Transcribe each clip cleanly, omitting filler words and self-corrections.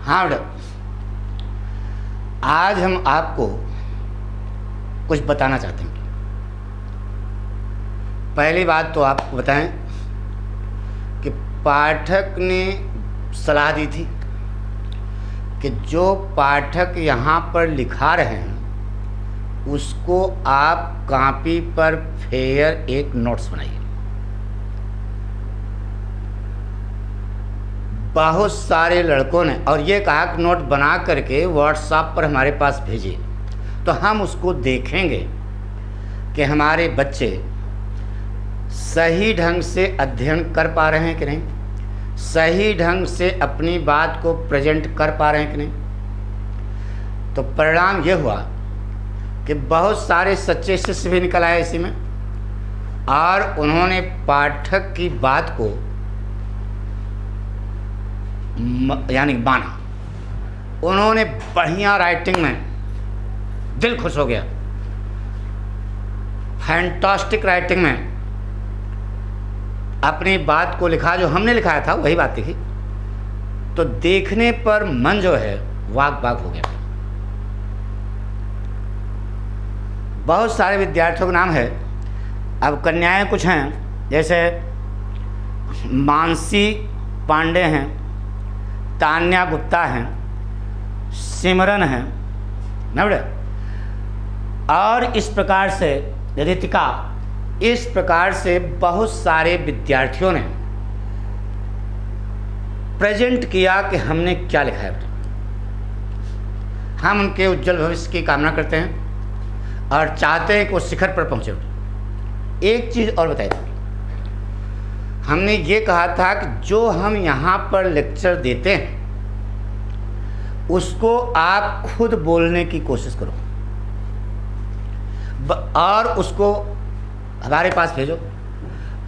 हाँ बेटा, आज हम आपको कुछ बताना चाहते हैं। पहली बात तो आपको बताएं कि पाठक ने सलाह दी थी कि जो पाठक यहाँ पर लिखा रहे हैं उसको आप कॉपी पर फेयर एक नोट्स बनाइए। बहुत सारे लड़कों ने और ये कहा कि नोट बना करके व्हाट्सएप पर हमारे पास भेजिए, तो हम उसको देखेंगे कि हमारे बच्चे सही ढंग से अध्ययन कर पा रहे हैं कि नहीं, सही ढंग से अपनी बात को प्रेजेंट कर पा रहे हैं कि नहीं। तो परिणाम ये हुआ कि बहुत सारे सच्चे शिष्य भी निकल आए इसी में, और उन्होंने पाठक की बात को यानी माना। उन्होंने बढ़िया राइटिंग में, दिल खुश हो गया, फैंटास्टिक राइटिंग में अपनी बात को लिखा, जो हमने लिखाया था वही बात लिखी। तो देखने पर मन जो है वाक बाक हो गया। बहुत सारे विद्यार्थियों का नाम है, अब कन्याएं कुछ हैं, जैसे मानसी पांडे हैं, तान्या गुप्ता हैं, सिमरन हैं ना बेटा, और इस प्रकार से रितिका, इस प्रकार से बहुत सारे विद्यार्थियों ने प्रेजेंट किया कि हमने क्या लिखा है बेटा। हम उनके उज्जवल भविष्य की कामना करते हैं और चाहते हैं कि वो शिखर पर पहुँचे बेटा। एक चीज़ और बताइए, हमने ये कहा था कि जो हम यहाँ पर लेक्चर देते हैं उसको आप खुद बोलने की कोशिश करो और उसको हमारे पास भेजो।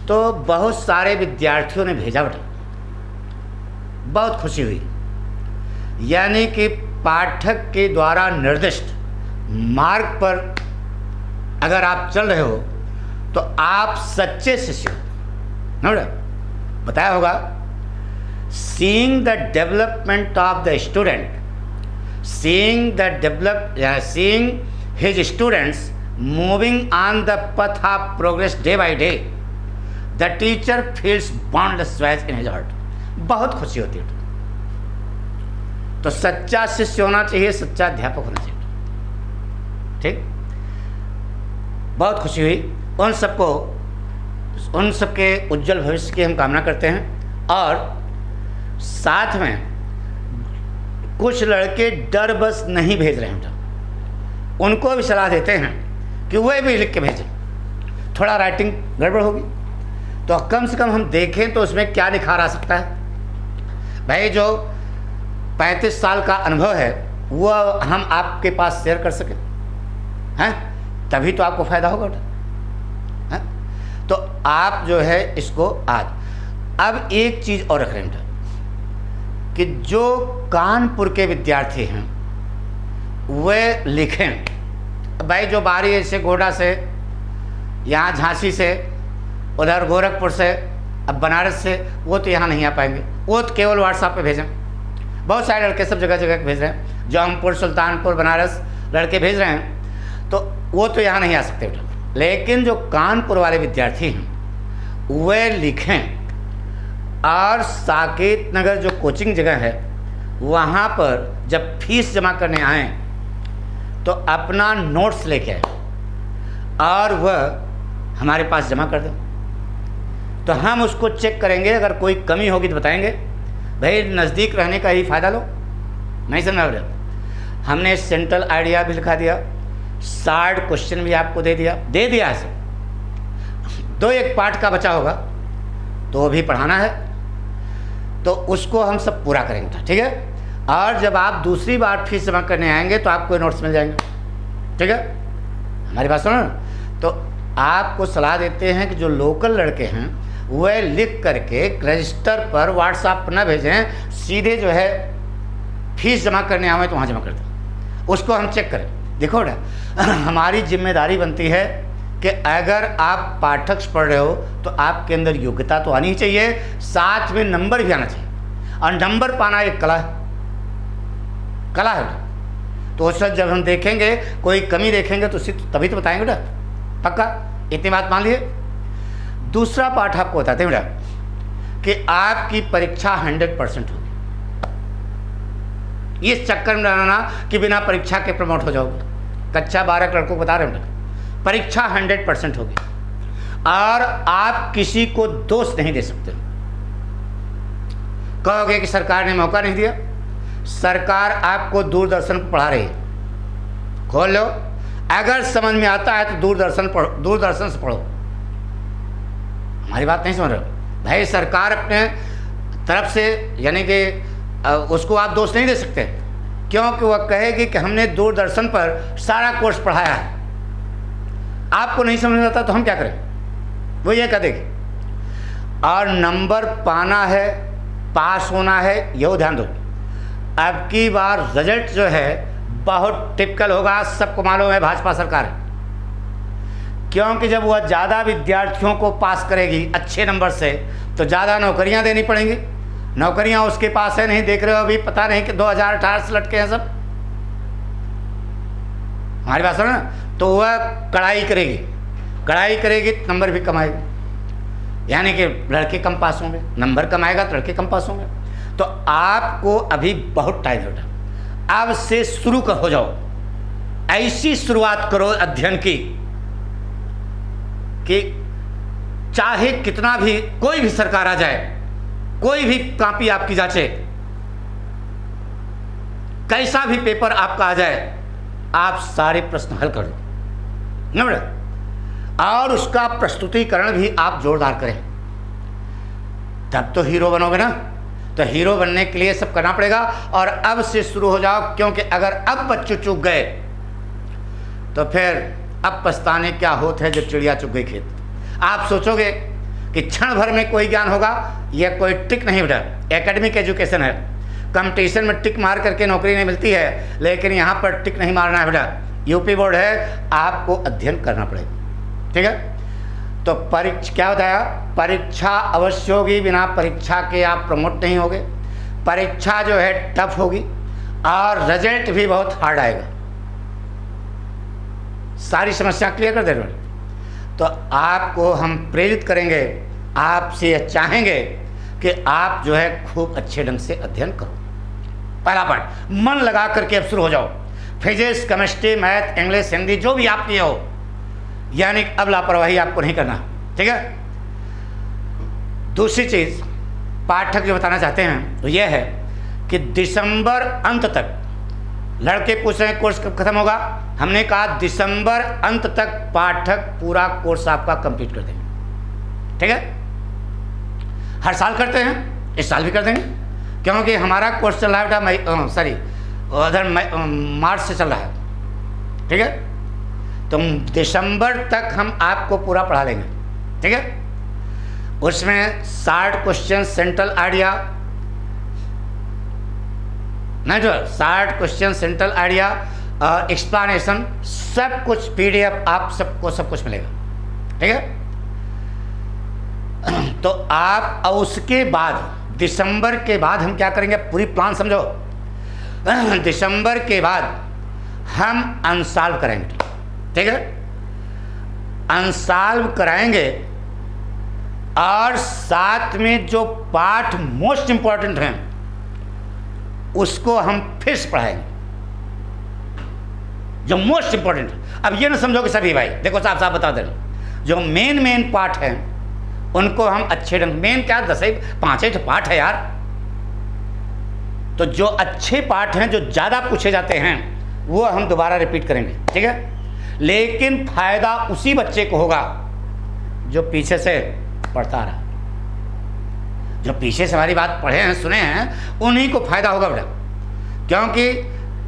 तो बहुत सारे विद्यार्थियों ने भेजा बेटा, बहुत खुशी हुई। यानी कि पाठक के द्वारा निर्दिष्ट मार्ग पर अगर आप चल रहे हो तो आप सच्चे शिष्य हो। बताया होगा, seeing the development of the student, seeing his students moving on the path of progress day by day, the teacher feels boundless joy in his heart। बहुत खुशी होती है। तो सच्चा शिष्य होना चाहिए, सच्चा अध्यापक होना चाहिए। ठीक, बहुत खुशी हुई। उन सबके उज्जवल भविष्य की हम कामना करते हैं। और साथ में कुछ लड़के डर बस नहीं भेज रहे हैं, उनको भी सलाह देते हैं कि वे भी लिख के भेजें। थोड़ा राइटिंग गड़बड़ होगी तो कम से कम हम देखें तो उसमें क्या निखार आ सकता है। भाई जो 35 साल का अनुभव है वो हम आपके पास शेयर कर सकें, हैं, तभी तो आपको फ़ायदा होगा बेटा। तो आप जो है इसको आज, अब एक चीज़ और रख रहे हैं कि जो कानपुर के विद्यार्थी हैं वे लिखें। भाई जो बाहरी ऐसे गोडा से, यहाँ झांसी से, उधर गोरखपुर से, अब बनारस से, वो तो यहाँ नहीं आ पाएंगे, वो तो केवल व्हाट्सएप पे भेजें। बहुत सारे लड़के सब जगह जगह भेज रहे हैं, जौनपुर, सुल्तानपुर, बनारस लड़के भेज रहे हैं, तो वो तो यहाँ नहीं आ सकते बेटा। लेकिन जो कानपुर वाले विद्यार्थी हैं वे लिखें, और साकेत नगर जो कोचिंग जगह है वहाँ पर जब फीस जमा करने आएँ तो अपना नोट्स लेके आए और वह हमारे पास जमा कर दें। तो हम उसको चेक करेंगे, अगर कोई कमी होगी तो बताएंगे। भाई नज़दीक रहने का ही फ़ायदा लो, नहीं समझ रहे। हमने सेंट्रल आइडिया भी लिखा दिया, 60 क्वेश्चन भी आपको दे दिया ऐसे। 2-1 पाठ का बचा होगा तो वो भी पढ़ाना है, तो उसको हम सब पूरा करेंगे, ठीक है। और जब आप दूसरी बार फीस जमा करने आएंगे तो आपको नोट्स मिल जाएंगे, ठीक है। हमारी बात सुनो ना। तो आपको सलाह देते हैं कि जो लोकल लड़के हैं वह लिख करके रजिस्टर पर व्हाट्सएप पर न भेजें, सीधे जो है फीस जमा करने आए तो वहाँ जमा कर दें, उसको हम चेक करें। देखो ना, हमारी जिम्मेदारी बनती है कि अगर आप पाठक पढ़ रहे हो तो आपके अंदर योग्यता तो आनी ही चाहिए, साथ में नंबर भी आना चाहिए। और नंबर पाना एक कला है, कला है बेटा। तो उस वक्त जब हम देखेंगे कोई कमी देखेंगे तो तभी तो बताएंगे बेटा, पक्का, इतनी बात मान लिए। दूसरा पाठ आपको बताते हैं बेटा कि आपकी परीक्षा 100% होगी। इस चक्कर में रहना कि बिना परीक्षा के प्रमोट हो जाओगे। कक्षा 12 लड़कों को बता रहे हैं, परीक्षा 100% होगी और आप किसी को दोष नहीं दे सकते। कहोगे कि सरकार ने मौका नहीं दिया, सरकार आपको दूरदर्शन पर पढ़ा रही है, खोल लो, अगर समझ में आता है तो दूरदर्शन से पढ़ो। हमारी बात नहीं समझ रहे भाई, सरकार अपने तरफ से यानी कि उसको आप दोष नहीं दे सकते, क्योंकि वह कहेगी कि हमने दूरदर्शन पर सारा कोर्स पढ़ाया है, आपको नहीं समझ में आता तो हम क्या करें, वो ये कह देगी। और नंबर पाना है, पास होना है, यह ध्यान दो। अब की बार रिजल्ट जो है बहुत टिपिकल होगा, सबको मालूम है भाजपा सरकार है, क्योंकि जब वह ज़्यादा विद्यार्थियों को पास करेगी अच्छे नंबर से तो ज़्यादा नौकरियां देनी पड़ेंगी। नौकरियां उसके पास है नहीं, देख रहे हो अभी, पता नहीं कि 2018 से लटके हैं सब, हमारी बात सुनो ना। तो वह कड़ाई करेगी तो नंबर भी कमाएगी, यानी कि लड़के कम पास होंगे, नंबर कमाएगा तो लड़के कम पास होंगे। तो आपको अभी बहुत टाइम है, अब से शुरू हो जाओ, ऐसी शुरुआत करो अध्ययन की कि चाहे कितना भी कोई भी सरकार आ जाए, कोई भी कॉपी आपकी जांचे, कैसा भी पेपर आपका आ जाए, आप सारे प्रश्न हल कर लो न, और उसका प्रस्तुतिकरण भी आप जोरदार करें, तब तो हीरो बनोगे ना। तो हीरो बनने के लिए सब करना पड़ेगा और अब से शुरू हो जाओ, क्योंकि अगर अब बच्चे चूक गए तो फिर अब पछताने क्या होते हैं जब चिड़िया चुग गई खेत। आप सोचोगे कि क्षण भर में कोई ज्ञान होगा, यह कोई टिक नहीं बेटा। एकेडमिक एजुकेशन है, कंपटीशन में टिक मार करके नौकरी नहीं मिलती है, लेकिन यहाँ पर टिक नहीं मारना है बेटा। यूपी बोर्ड है, आपको अध्ययन करना पड़ेगा, ठीक है। तो परीक्षा क्या बताया, परीक्षा अवश्य होगी, बिना परीक्षा के आप प्रमोट नहीं होगे। परीक्षा जो है टफ होगी और रिजल्ट भी बहुत हार्ड आएगा। सारी समस्या क्लियर कर दे रहे हैं। तो आपको हम प्रेरित करेंगे, आपसे चाहेंगे कि आप जो है खूब अच्छे ढंग से अध्ययन करो। पहला पार्ट मन लगा करके अब शुरू हो जाओ। Physics, chemistry, math, English, Hindi जो भी आप लिए हो, यानी अब लापरवाही आपको नहीं करना, ठीक है। दूसरी चीज़ पाठक जो बताना चाहते हैं तो यह है कि दिसंबर अंत तक, लड़के पूछ रहे हैं कोर्स कब खत्म होगा, हमने कहा दिसंबर अंत तक पाठक पूरा कोर्स आपका कंप्लीट कर देंगे, ठीक है। हर साल करते हैं, इस साल भी कर देंगे, क्योंकि हमारा कोर्स चल रहा है बेटा मार्च से चल रहा है, ठीक है। तो दिसंबर तक हम आपको पूरा पढ़ा लेंगे, ठीक है। उसमें 60 क्वेश्चन सेंट्रल आइडिया, नहीं तो 60 क्वेश्चन सेंट्रल आइडिया और एक्सप्लेनेशन, सब कुछ PDF आप सबको सब कुछ मिलेगा, ठीक है। तो आप और उसके बाद दिसंबर के बाद हम क्या करेंगे, पूरी प्लान समझो। दिसंबर के बाद हम अनसॉल्व करेंगे, ठीक है। अनसॉल्व कराएंगे और साथ में जो पाठ मोस्ट इंपॉर्टेंट हैं उसको हम फिर से पढ़ाएंगे, जो मोस्ट इंपॉर्टेंट। अब ये ना समझो कि सभी भाई देखो साफ साफ बता दे, जो मेन पाठ हैं उनको हम अच्छे ढंग, मेन क्या 5 तो पाठ है यार, तो जो अच्छे पाठ हैं जो ज़्यादा पूछे जाते हैं वो हम दोबारा रिपीट करेंगे, ठीक है। लेकिन फायदा उसी बच्चे को होगा जो पीछे से पढ़ता रहा, जो पीछे से हमारी बात पढ़े हैं, सुने हैं, उन्हीं को फायदा होगा बेटा। क्योंकि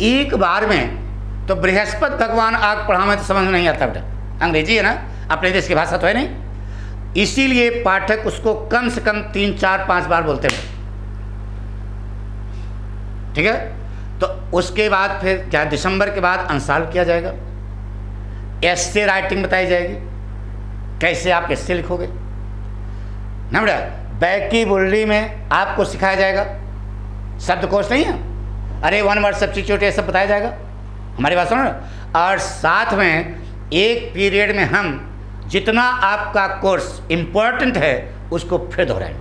एक बार में तो बृहस्पति भगवान आग पढ़ा में तो समझ में नहीं आता बेटा, अंग्रेजी है ना, अपने देश की भाषा तो है नहीं, इसीलिए पाठक उसको कम से कम 3, 4, 5 बार बोलते हैं, ठीक है। तो उसके बाद फिर क्या, दिसंबर के बाद अनसॉल्व किया जाएगा, एस्से राइटिंग बताई जाएगी, कैसे आप एस्से लिखोगे ना बेटा। बैकी बुल्ली में आपको सिखाया जाएगा, शब्दकोश नहीं है, अरे 1 वर्ड सब्स्टिट्यूट ये सब बताया जाएगा, हमारी बात सुनो ना। और साथ में एक पीरियड में हम जितना आपका कोर्स इम्पोर्टेंट है उसको फिर दोहराएंगे,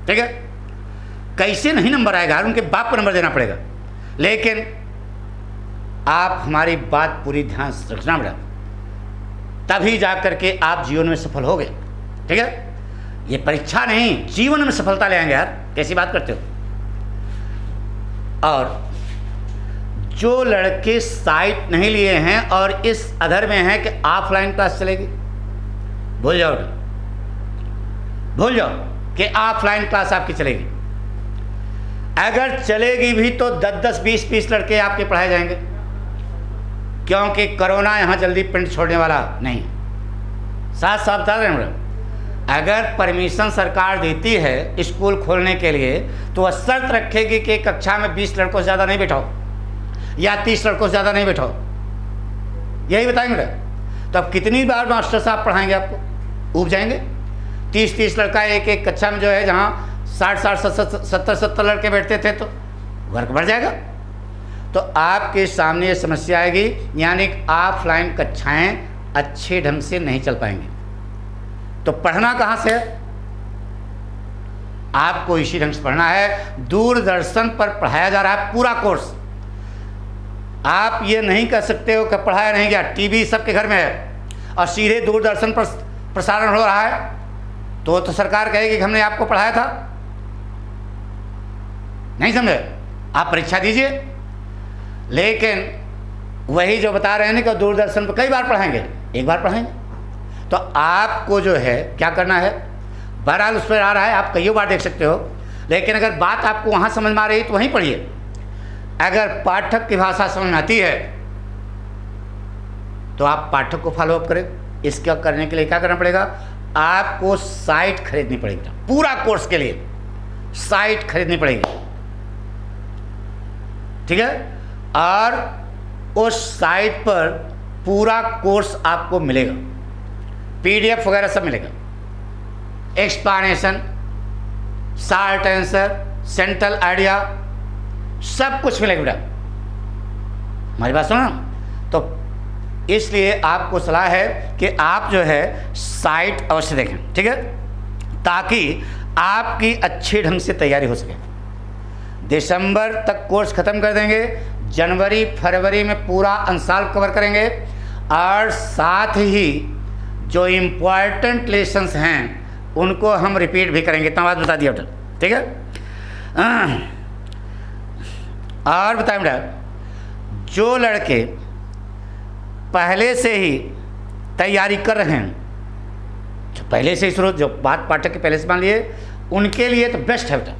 ठीक है। कैसे नहीं नंबर आएगा, उनके बाप को नंबर देना पड़ेगा, लेकिन आप हमारी बात पूरी ध्यान से रखना पड़ेगा, तभी जा करके आप जीवन में सफल हो गए, ठीक है। ये परीक्षा नहीं, जीवन में सफलता ले आएंगे यार, कैसी बात करते हो। और जो लड़के साइट नहीं लिए हैं और इस अधर में हैं कि ऑफलाइन क्लास चलेगी, भूल जाओ कि ऑफलाइन क्लास आपकी चलेगी। अगर चलेगी भी तो 10-10, 20-20 लड़के आपके पढ़ाए जाएंगे, क्योंकि कोरोना यहाँ जल्दी पिंड छोड़ने वाला नहीं। साथ साथ बता रहे हैं, अगर परमिशन सरकार देती है स्कूल खोलने के लिए तो वह शर्त रखेगी कि कक्षा में 20 लड़कों से ज़्यादा नहीं बैठाओ या 30 लड़कों से ज़्यादा नहीं बैठाओ, यही बताएंगे। तो अब कितनी बार मास्टर साहब पढ़ाएंगे आपको, ऊब जाएंगे। 30-30 लड़का एक कक्षा में जो है, जहाँ 60-60, 70-70 लड़के बैठते थे तो वर्क बढ़ जाएगा। तो आपके सामने ये समस्या आएगी, यानी ऑफलाइन कक्षाएं अच्छे ढंग से नहीं चल पाएंगी। तो पढ़ना कहाँ से है, आपको इसी ढंग से पढ़ना है। दूरदर्शन पर पढ़ाया जा रहा है पूरा कोर्स। आप ये नहीं कह सकते हो कि पढ़ाया नहीं गया, टीवी सबके घर में है और सीधे दूरदर्शन पर प्रसारण हो रहा है, तो सरकार कहेगी कि हमने आपको पढ़ाया था। नहीं समझे, आप परीक्षा दीजिए। लेकिन वही जो बता रहे हैं ना कि दूरदर्शन पर कई बार पढ़ाएंगे, एक बार पढ़ाएंगे। तो आपको जो है क्या करना है, बहरहाल उस पर आ रहा है, आप कई बार देख सकते हो, लेकिन अगर बात आपको वहाँ समझ में आ रही तो वहीं पढ़िए। अगर पाठक की भाषा समझ में आती है तो आप पाठक को फॉलोअप करें। इसका करने के लिए क्या करना पड़ेगा, आपको साइट खरीदनी पड़ेगी, पूरा कोर्स के लिए साइट खरीदनी पड़ेगी, ठीक है। और उस साइट पर पूरा कोर्स आपको मिलेगा, PDF वगैरह सब मिलेगा, explanation, short answer, central idea, सब कुछ मिलेगा बेटा, हमारी बात सुनो। तो इसलिए आपको सलाह है कि आप जो है साइट अवश्य देखें, ठीक है, ताकि आपकी अच्छे ढंग से तैयारी हो सके। दिसंबर तक कोर्स ख़त्म कर देंगे, जनवरी फरवरी में पूरा अंसाल कवर करेंगे, और साथ ही जो इम्पॉर्टेंट लेसन्स हैं उनको हम रिपीट भी करेंगे। इतना बात बता दिया बेटा, ठीक है। और बताएं बेटा, जो लड़के पहले से ही तैयारी कर रहे हैं, जो पहले से ही शुरू, जो बात पाठक के पहले से मान लिए, उनके लिए तो बेस्ट है बेटा।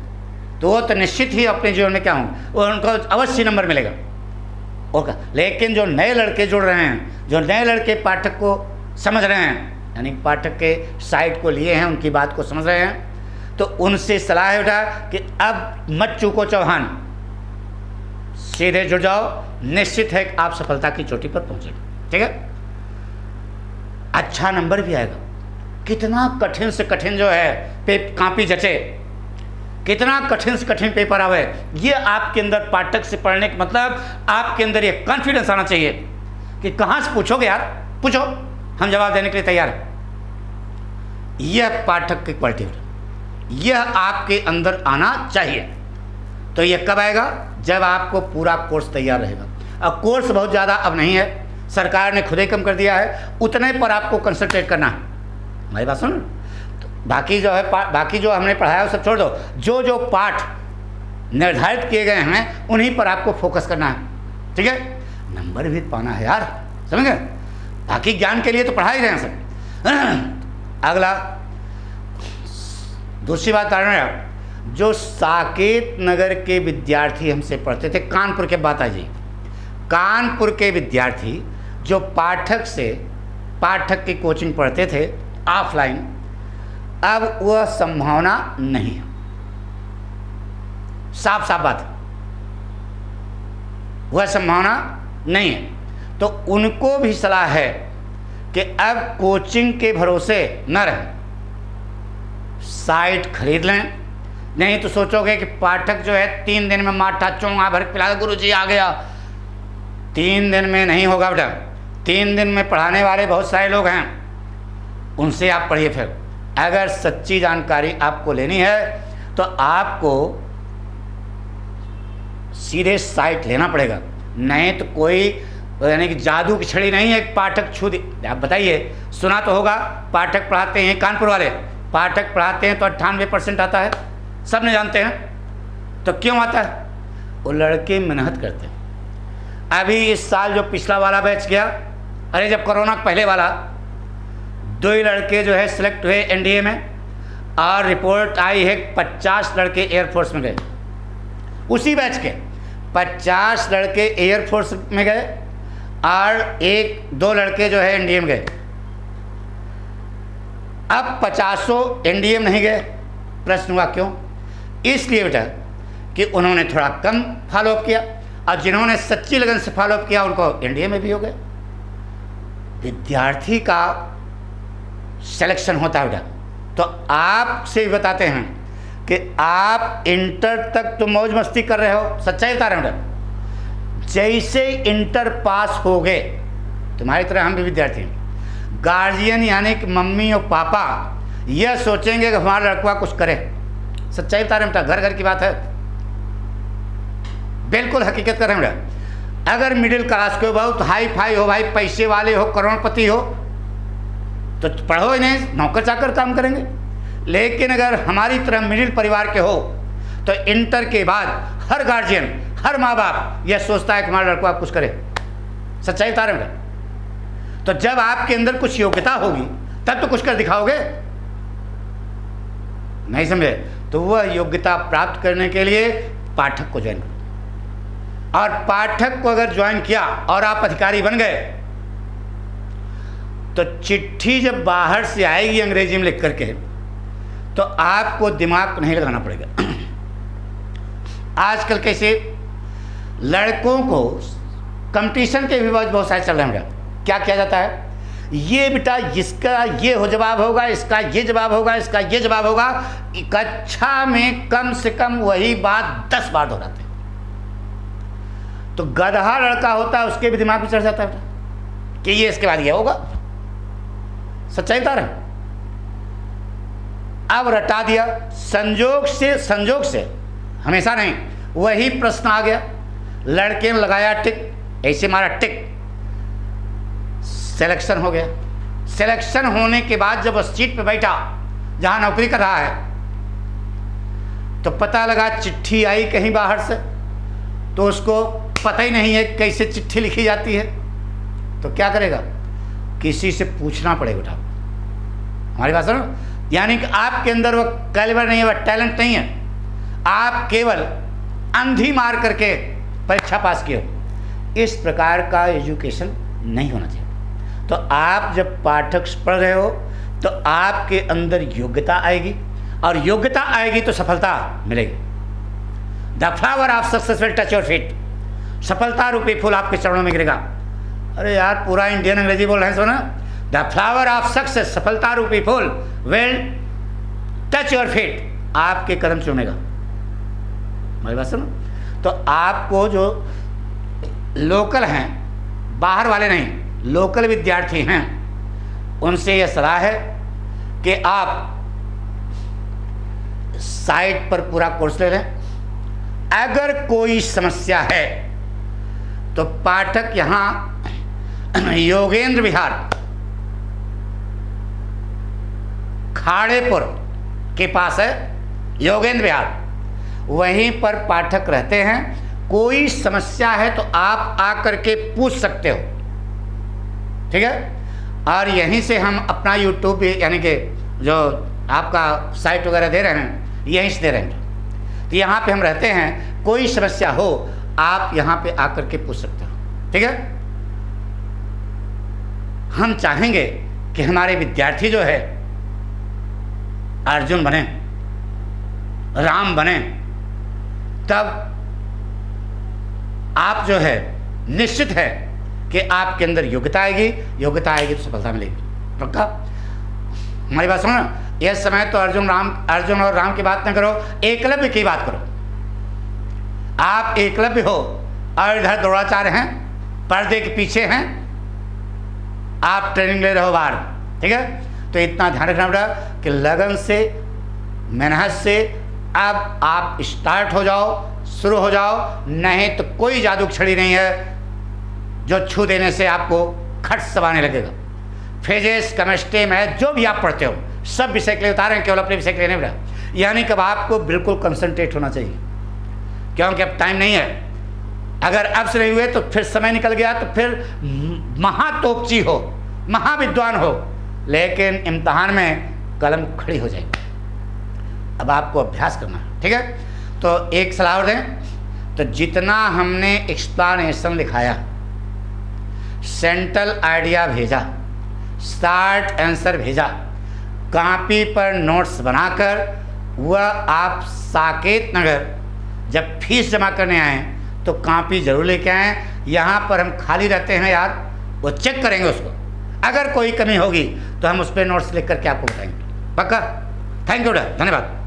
तो वो तो निश्चित ही अपने जीवन में क्या होंगे, वो उनको अवश्य नंबर मिलेगा। ओके, लेकिन जो नए लड़के जुड़ रहे हैं, जो नए लड़के पाठक को समझ रहे हैं, यानी पाठक के साइड को लिए हैं, उनकी बात को समझ रहे हैं, तो उनसे सलाह है बेटा कि अब मत चूको चौहान, सीधे जुड़ जाओ, निश्चित है कि आप सफलता की चोटी पर पहुंचेंगे, ठीक है। अच्छा नंबर भी आएगा। कितना कठिन से कठिन जो है कापी जचे, कितना कठिन से कठिन पेपर आवे, ये आपके अंदर पाठक से पढ़ने का मतलब आपके अंदर ये कॉन्फिडेंस आना चाहिए कि कहाँ से पूछोगे यार, पूछो, हम जवाब देने के लिए तैयार हैं। यह पाठक की क्वालिटी है, यह आपके अंदर आना चाहिए। तो यह कब आएगा, जब आपको पूरा कोर्स तैयार रहेगा। अब कोर्स बहुत ज़्यादा अब नहीं है, सरकार ने खुद ही कम कर दिया है, उतने पर आपको कंसंट्रेट करना है। हमारी बात सुन, तो बाकी जो है बाकी जो हमने पढ़ाया वो सब छोड़ दो, जो जो पाठ निर्धारित किए गए हैं उन्हीं पर आपको फोकस करना है, ठीक है। नंबर भी पाना है यार, समझ गए। बाकी ज्ञान के लिए तो पढ़ा ही रहे हैं सब। अगला दूसरी बात कारण है, जो साकेत नगर के विद्यार्थी हमसे पढ़ते थे, कानपुर के बात आ जी, कानपुर के विद्यार्थी जो पाठक की कोचिंग पढ़ते थे ऑफलाइन, अब वह संभावना नहीं है, साफ साफ बात है, वह संभावना नहीं है। तो उनको भी सलाह है कि अब कोचिंग के भरोसे न रहें, साइट खरीद लें, नहीं तो सोचोगे कि पाठक जो है 3 दिन में माठा चोंगा भर पिला गुरु जी आ गया। 3 दिन में नहीं होगा बेटा। 3 दिन में पढ़ाने वाले बहुत सारे लोग हैं, उनसे आप पढ़िए। फिर अगर सच्ची जानकारी आपको लेनी है तो आपको सीधे साइट लेना पड़ेगा, नहीं तो कोई यानी कि जादू की छड़ी नहीं है पाठक छू दी। आप बताइए, सुना तो होगा पाठक पढ़ाते हैं, कानपुर वाले पाठक पढ़ाते हैं तो 98% आता है, सब ने जानते हैं। तो क्यों आता है? वो लड़के मेहनत करते हैं। अभी इस साल जो पिछला वाला बैच गया, अरे जब कोरोना पहले वाला, 2 ही लड़के जो है सिलेक्ट हुए एनडीए में, और रिपोर्ट आई है 50 लड़के एयरफोर्स में गए। उसी बैच के 50 लड़के एयरफोर्स में गए और 1-2 लड़के जो है एनडीए में गए। अब 50 एनडीए में नहीं गए। प्रश्न हुआ क्यों? इसलिए बेटा कि उन्होंने थोड़ा कम फॉलोअप किया, और जिन्होंने सच्ची लगन से फॉलोअप किया उनको एनडीए में भी हो गए। विद्यार्थी का सिलेक्शन होता है बेटा। तो आपसे बताते हैं कि आप इंटर तक तो मौज मस्ती कर रहे हो, सच्चाई बता रहे हैं बेटा। जैसे इंटर पास हो गए, तुम्हारी तरह हम भी विद्यार्थी हैं, गार्जियन यानी कि मम्मी और पापा यह सोचेंगे कि हमारा लड़का कुछ करे। सच्चाई बता रहे हैं बेटा, घर घर की बात है, बिल्कुल हकीकत कर रहे हैं बेटा। अगर मिडिल क्लास के हो, बहुत हाई फाई हो भाई, पैसे वाले हो, करोड़पति हो, तो पढ़ो ही नहीं, नौकर चाकर काम करेंगे। लेकिन अगर हमारी तरह मिडिल परिवार के हो तो इंटर के बाद हर गार्जियन, हर माँ बाप यह सोचता है कि हमारा लड़का कुछ करे। सच्चाई बता रहे हैं। तो जब आपके अंदर कुछ योग्यता होगी तब तो कुछ कर दिखाओगे, नहीं समझे? तो वह योग्यता प्राप्त करने के लिए पाठक को ज्वाइन करो। और पाठक को अगर ज्वाइन किया और आप अधिकारी बन गए तो चिट्ठी जब बाहर से आएगी अंग्रेजी में लिख करके, तो आपको दिमाग नहीं लगाना पड़ेगा। आजकल कैसे लड़कों को कंपटीशन के भी बहुत सारे चल रहे हैं। क्या किया जाता है? ये बेटा इसका ये हो जवाब होगा, इसका ये जवाब होगा, इसका ये जवाब होगा। कक्षा में कम से कम वही बात 10 बार दोहराते हैं। तो गधा लड़का होता है, उसके भी दिमाग में चढ़ जाता है कि ये इसके बाद ये होगा। सच्चाई बता रहे हैं। अब रटा दिया, संजोग से हमेशा नहीं, वही प्रश्न आ गया, लड़के ने लगाया टिक, ऐसे मारा टिक, सिलेक्शन हो गया। सिलेक्शन होने के बाद जब उस सीट पे बैठा जहां नौकरी कर रहा है, तो पता लगा चिट्ठी आई कहीं बाहर से, तो उसको पता ही नहीं है कैसे चिट्ठी लिखी जाती है। तो क्या करेगा? किसी से पूछना पड़ेगा बेटा। हमारी बात सुनो, यानी कि आपके अंदर वह कैलिबर नहीं है, वह टैलेंट नहीं है, आप केवल अंधी मार करके परीक्षा पास किए हो। इस प्रकार का एजुकेशन नहीं होना चाहिए। तो आप जब पाठक पढ़ रहे हो तो आपके अंदर योग्यता आएगी, और योग्यता आएगी तो सफलता मिलेगी। The flower of success will touch your feet. सफलता रूपी फूल आपके चरणों में गिरेगा। अरे यार, पूरा इंडियन अंग्रेजी बोल रहे हैं, सुना? द फ्लावर ऑफ सक्सेस, सफलता रूपी फूल विल टच योर फीट, आपके कदम चूमेगा। मेरी बात सुनो। तो आपको जो लोकल हैं, बाहर वाले नहीं, लोकल विद्यार्थी हैं, उनसे यह सलाह है कि आप साइट पर पूरा कोर्स ले लें। अगर कोई समस्या है तो पाठक यहाँ योगेंद्र विहार खाड़ेपुर के पास है, योगेंद्र विहार, वहीं पर पाठक रहते हैं। कोई समस्या है तो आप आकर के पूछ सकते हो, ठीक है? और यहीं से हम अपना यूट्यूब भी, यानी कि जो आपका साइट वगैरह दे रहे हैं, यहीं से दे रहे हैं। तो यहाँ पे हम रहते हैं, कोई समस्या हो आप यहाँ पे आकर के पूछ सकते हो, ठीक है? हम चाहेंगे कि हमारे विद्यार्थी जो है अर्जुन बने, राम बने, तब आप जो है निश्चित है कि आपके अंदर योग्यता आएगी, योग्यता आएगी तो सफलता मिलेगी। पक्का? हमारी बात सुनो ना। यह समय तो अर्जुन और राम की बात न करो, एकलव्य की बात करो। आप एकलव्य हो और इधर द्रोणाचार्य हैं, पर्दे के पीछे हैं, आप ट्रेनिंग ले रहे हो बाहर, ठीक है। तो इतना ध्यान रखना पड़ा कि लगन से, मेहनत से अब आप स्टार्ट हो जाओ, शुरू हो जाओ, नहीं तो कोई जादू छड़ी नहीं है जो छू देने से आपको खट सबाने लगेगा। फिजिक्स, केमिस्ट्री, मैथ जो भी आप पढ़ते हो सब विषय के लिए उतारे हैं, केवल अपने विषय के लिए नहीं पढ़ा। यानी कि अब आपको बिल्कुल कंसंट्रेट होना चाहिए, क्योंकि अब टाइम नहीं है। अगर अब से नहीं हुए तो फिर समय निकल गया तो फिर महातोपची हो, महाविद्वान हो, लेकिन इम्तहान में कलम खड़ी हो जाएगी। अब आपको अभ्यास करना है, ठीक है। तो एक सलाह और दें, तो जितना हमने एक्सप्लेनेशन लिखाया, सेंट्रल आइडिया भेजा, स्टार्ट आंसर भेजा, कॉपी पर नोट्स बनाकर वह आप साकेत नगर जब फीस जमा करने आए तो कॉपी जरूर लेके आएँ। यहाँ पर हम खाली रहते हैं यार, वो चेक करेंगे उसको, अगर कोई कमी होगी तो हम उस पर नोट्स लिख करके आपको बताएंगे, पक्का। थैंक यू, धन्यवाद।